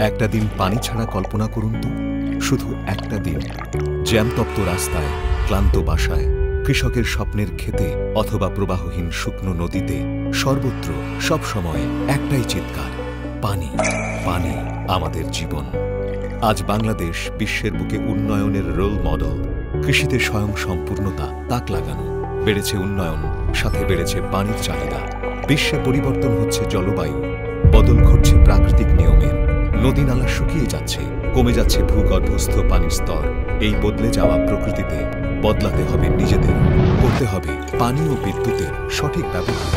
একটা দিন পানি ছাড়া কল্পনা করুন তো, শুধু একটা দিন। জ্যামতপ্ত রাস্তায়, ক্লান্ত বাসায়, কৃষকের স্বপ্নের ক্ষেতে অথবা প্রবাহহীন শুকনো নদীতে, সর্বত্র সবসময় একটাই চিৎকার, পানি, পানি আমাদের জীবন। আজ বাংলাদেশ বিশ্বের বুকে উন্নয়নের রোল মডেল। কৃষিতে স্বয়ংসম্পূর্ণতা তাক লাগানো, বেড়েছে উন্নয়ন, সাথে বেড়েছে পানির চাহিদা। বিশ্বে পরিবর্তন হচ্ছে জলবায়ু, বদল ঘটছে প্রাকৃতিক নিয়মের। নদী নালা শুকিয়ে যাচ্ছে, কমে যাচ্ছে ভূগর্ভস্থ পানির স্তর। এই বদলে যাওয়া প্রকৃতিতে বদলাতে হবে নিজেদের, করতে হবে পানি ও বিদ্যুতের সঠিক ব্যবহার।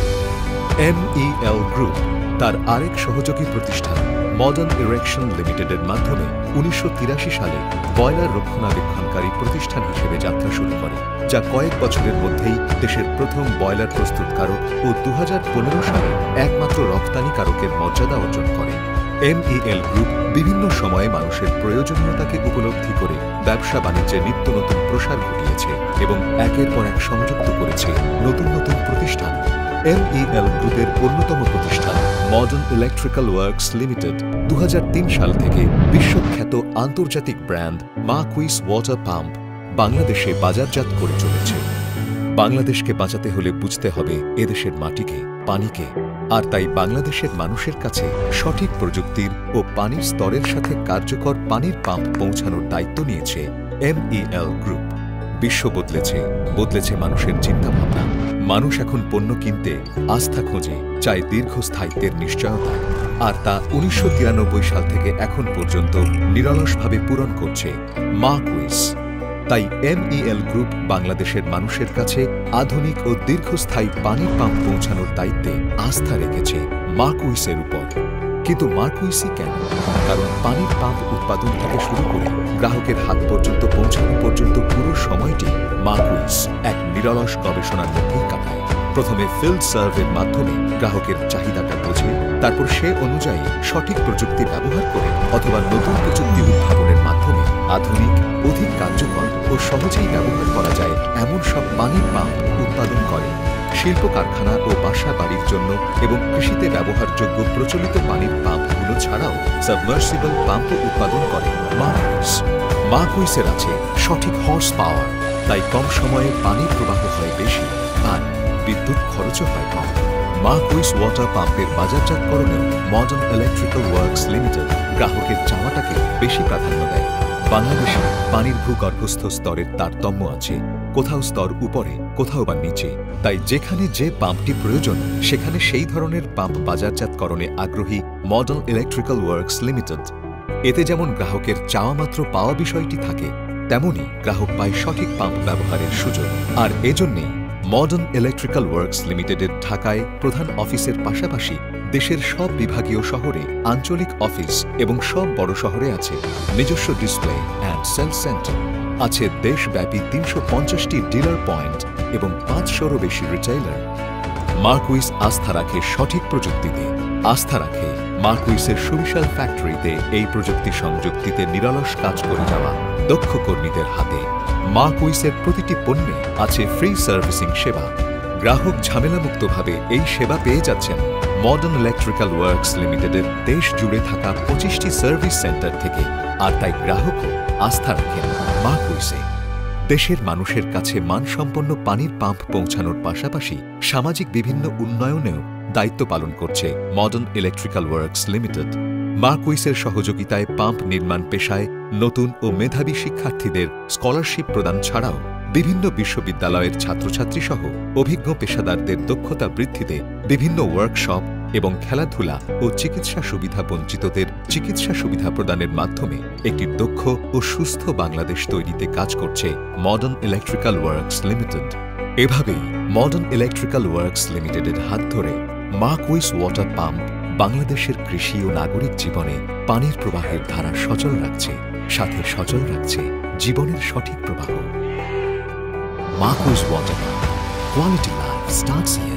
MEL গ্রুপ তার আরেক সহযোগী প্রতিষ্ঠান মডার্ন ইরেকশন লিমিটেডের মাধ্যমে 1983 সালে বয়লার রক্ষণাবেক্ষণকারী প্রতিষ্ঠান হিসেবে যাত্রা শুরু করে, যা কয়েক বছরের মধ্যেই দেশের প্রথম বয়লার প্রস্তুতকারক ও 2015 সালে একমাত্র রপ্তানিকারকের মর্যাদা অর্জন করে। MEL গ্রুপ বিভিন্ন সময়ে মানুষের প্রয়োজনীয়তাকে উপলব্ধি করে ব্যবসা বাণিজ্যে নিত্য নতুন প্রসার ঘটিয়েছে এবং একের পর এক সংযুক্ত করেছে নতুন নতুন প্রতিষ্ঠান। MEL গ্রুপের অন্যতম প্রতিষ্ঠান মডার্ন ইলেকট্রিক্যাল ওয়ার্কস লিমিটেড 2003 সাল থেকে বিশ্বখ্যাত আন্তর্জাতিক ব্র্যান্ড মাকুইস ওয়াটার পাম্প বাংলাদেশে বাজারজাত করে চলেছে। বাংলাদেশকে বাঁচাতে হলে বুঝতে হবে এদেশের মাটিকে, পানিকে, আর তাই বাংলাদেশের মানুষের কাছে সঠিক প্রযুক্তির ও পানির স্তরের সাথে কার্যকর পানির পাম্প পৌঁছানোর দায়িত্ব নিয়েছে MEL গ্রুপ। বিশ্ব বদলেছে, বদলেছে মানুষের চিন্তাভাবনা। মানুষ এখন পণ্য কিনতে আস্থা খোঁজে, চায় দীর্ঘস্থায়িত্বের নিশ্চয়তা, আর তা 1993 সাল থেকে এখন পর্যন্ত নিরলসভাবে পূরণ করছে মাকুইস। তাই MEL গ্রুপ বাংলাদেশের মানুষের কাছে আধুনিক ও দীর্ঘস্থায়ী পানির পাম্প পৌঁছানোর দায়িত্বে আস্থা রেখেছে মাকুইসের উপর। কিন্তু মাকুইসই কেন? কারণ পানির পাম্প উৎপাদন থেকে শুরু করে গ্রাহকের হাত পর্যন্ত পৌঁছানো পর্যন্ত পুরো সময়টি মাকুইস এক নিরলস গবেষণার মধ্যেই কাটায়। প্রথমে ফিল্ড সার্ভের মাধ্যমে গ্রাহকের চাহিদাটা বোঝে, তারপর সে অনুযায়ী সঠিক প্রযুক্তি ব্যবহার করে অথবা নতুন প্রযুক্তি উদ্ভাবনের মাধ্যমে আধুনিক, অধিক কার্যকর ও সহজেই ব্যবহার করা যায় এমন সব পানির পাম্প উৎপাদন করে। শিল্প কারখানা ও বাসা বাড়ির জন্য এবং কৃষিতে ব্যবহারযোগ্য প্রচলিত পানির পাম্পগুলো ছাড়াও সাবমার্সিবল পাম্পও উৎপাদন করে মাকুইস। মাকুইসের আছে সঠিক হর্স পাওয়ার, তাই কম সময়ে পানির প্রবাহ হয় বেশি আর বিদ্যুৎ খরচও হয় কম। মাকুইস ওয়াটার পাম্পের বাজারজাতকরণেও মডার্ন ইলেকট্রিক্যাল ওয়ার্কস লিমিটেড গ্রাহকের চাওয়াটাকে বেশি প্রাধান্য দেয়। বাংলাদেশে পানির ভূগর্ভস্থ স্তরের তারতম্য আছে, কোথাও স্তর উপরে, কোথাও বা নিচে। তাই যেখানে যে পাম্পটি প্রয়োজন সেখানে সেই ধরনের পাম্প বাজারজাতকরণে আগ্রহী মডার্ন ইলেকট্রিক্যাল ওয়ার্কস লিমিটেড। এতে যেমন গ্রাহকের চাওয়া মাত্র পাওয়া বিষয়টি থাকে, তেমনই গ্রাহক পায় সঠিক পাম্প ব্যবহারের সুযোগ। আর এজন্যেই মডার্ন ইলেকট্রিক্যাল ওয়ার্কস লিমিটেডের ঢাকায় প্রধান অফিসের পাশাপাশি দেশের সব বিভাগীয় শহরে আঞ্চলিক অফিস এবং সব বড় শহরে আছে নিজস্ব ডিসপ্লে অ্যান্ড সেল সেন্টার। আছে দেশব্যাপী 350টি ডিলার পয়েন্ট এবং 500-এরও বেশি রিটেইলার। মাকুইস আস্থা রাখে সঠিক প্রযুক্তিতে, আস্থা রাখে মাকুইসের সুবিশাল ফ্যাক্টরিতে এই প্রযুক্তি সংযুক্তিতে নিরলস কাজ করে যাওয়া দক্ষ কর্মীদের হাতে। মাকুইসের প্রতিটি পণ্যে আছে ফ্রি সার্ভিসিং সেবা। গ্রাহক ঝামেলামুক্তভাবে এই সেবা পেয়ে যাচ্ছেন মডার্ন ইলেকট্রিক্যাল ওয়ার্কস লিমিটেডের দেশ জুড়ে থাকা 25টি সার্ভিস সেন্টার থেকে। আর তাই গ্রাহকও আস্থা রাখেন মাকুইসে। দেশের মানুষের কাছে মানসম্পন্ন পানির পাম্প পৌঁছানোর পাশাপাশি সামাজিক বিভিন্ন উন্নয়নেও দায়িত্ব পালন করছে মডার্ন ইলেকট্রিক্যাল ওয়ার্কস লিমিটেড। মাকুইসের সহযোগিতায় পাম্প নির্মাণ পেশায় নতুন ও মেধাবী শিক্ষার্থীদের স্কলারশিপ প্রদান ছাড়াও বিভিন্ন বিশ্ববিদ্যালয়ের ছাত্রছাত্রী সহ অভিজ্ঞ পেশাদারদের দক্ষতা বৃদ্ধিতে বিভিন্ন ওয়ার্কশপ এবং খেলাধুলা ও চিকিৎসা সুবিধা বঞ্চিতদের চিকিৎসা সুবিধা প্রদানের মাধ্যমে একটি দক্ষ ও সুস্থ বাংলাদেশ তৈরিতে কাজ করছে মডার্ন ইলেকট্রিক্যাল ওয়ার্কস লিমিটেড। এভাবেই মডার্ন ইলেকট্রিক্যাল ওয়ার্কস লিমিটেডের হাত ধরে মাকুইস ওয়াটার পাম্প বাংলাদেশের কৃষি ও নাগরিক জীবনে পানির প্রবাহের ধারা সচল রাখছে, সাথে সচল রাখছে জীবনের সঠিক প্রবাহ। মাকুইস water pump, quality life starts here.